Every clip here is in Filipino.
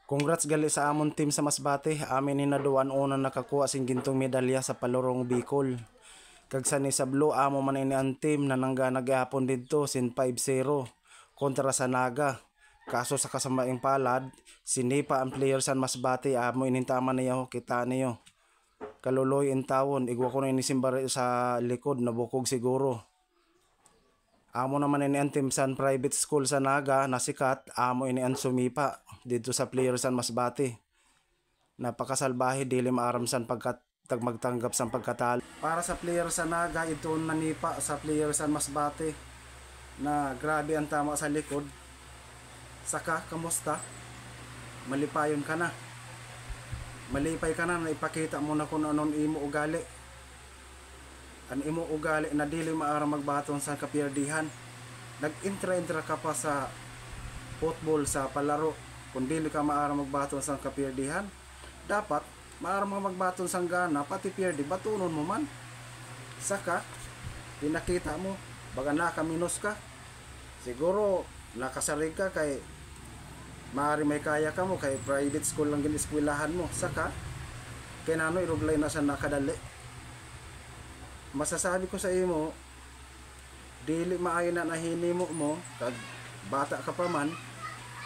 Congrats gali sa amon team sa Masbate. Amin hinaduan una nakakuha sing gintong medalya sa Palorong Bicol. Kag sa ni Sablo amo man ini ang team na nanggana gihapon didto sin 5-0 kontra sa Naga. Kaso sa kasamaing palad, sinipa ang player sa Masbate amo inintaman niya kita niyo. Kaluloy in tawon, igwa ko na inisimbari sa likod nabukog siguro. Amo naman ini ang team sa private school sa Naga na sikat, amo ini ang sumipa dito sa player sa Masbate. Napakasalbahe dili maaram san magtanggap sa pagkatalo. Para sa player sa Naga, ito nanipa sa player sa Masbate na grabe ang tama sa likod. Saka, kamusta? Malipayon ka na. Malipay ka na, ipakita mo na kung anong imo ugali. Ang imo ugali na dili maaram magbaton sa kapierdihan. Nag-intra ka pa sa football sa palaro. Kung dili ka maaram magbaton sa kapierdihan, dapat maaram magbaton sa gana, pati pierdi, batunon mo man. Saka, pinakita mo, baga nakaminos ka. Siguro, nakasarig ka kay maaari may kaya ka mo, kay private school lang giniskwelahan mo. Saka, kinano iruglay na sa nakadali. Masasabi ko sa imo, dili maayo na nahinimo mo, kag bata ka pa man,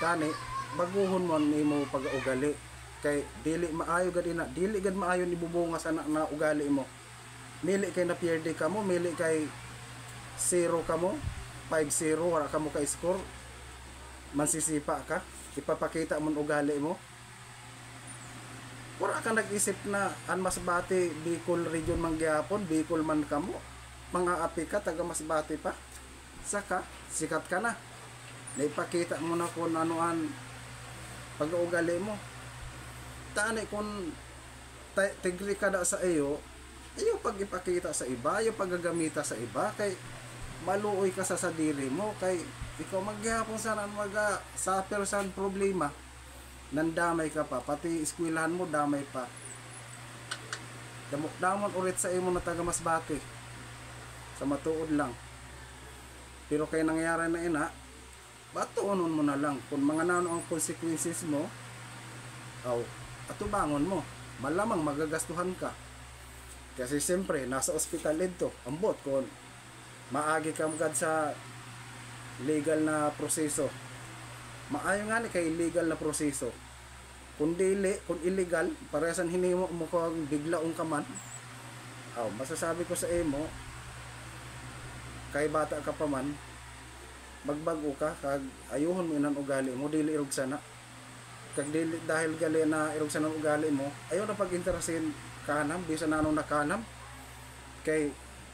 kani, baguhon mo nimo pag-ugali. Kay dili maayo gad ina, dili gad maayo ibubungas anak na ugali mo. Mili kay na pierde ka mo, mili kay 0 ka mo, 5-0 wala ka mo ka score. Mansisipa ka, ipapakita mo ugali mo. Wala ka nag-isip na ang Masbate Bicol region man gyapon, Bicol man kamo. Mga api ka taga Masbate pa. Saka sikat ka na. Naipakita mo na kung anoan pag-ugali mo. Tani kung tigri ka da sa iyo pag ipakita sa iba, iyo paggagamita sa iba, kay maluoy ka sa sadiri mo, kay ikaw maghihapon sana maga sa person problema, nandamay ka pa, pati eskwelahan mo damay pa. Damok-damon ulit sa imo na taga Masbate, sa matuod lang. Pero kay nangyari na ina, batuonon mo na lang kung mga nano ang consequences mo. Atubangon mo, malamang magagastuhan ka. Kasi siyempre, nasa ospital dito, ambot kung maagi ka magad sa legal na proseso. Maayo nga ni kay legal na proseso. Kung dili, kung illegal, paresan hinimo mo kung biglaong ka man. Masasabi ko sa imo, kay bata ka pa man, magbago ka, kag ayuhon mo inan ugali mo, dili irog sana. Kag dili, dahil gali na irog sana ugali mo, ayaw na pag-interasin kanam, bisa na anong nakanam. Kay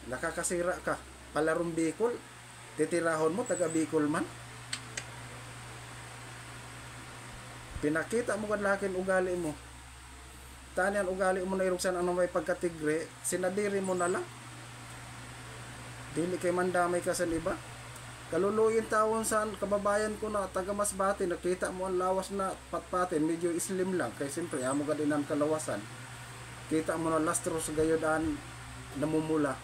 nakakasira ka, Palarong Bicol, titirahon mo, taga Bicol man. Pinakita mo kadlakin ugali mo. Tanian ugali mo na iruksan ano may pagkatigre, sinadiri mo na lang. Dili kay mandamay ka sa iba. Kaluluyin tawon sa kababayan ko na taga Masbate, nakita mo ang lawas na patpatin, medyo slim lang. Kay siyempre, amo ka din ang kalawasan. Kita mo na lastros gayodan namumula.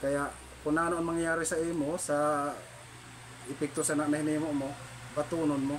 Kaya kung ano ang mangyayari sa imo, sa epekto sa nahinimo mo, batunon mo.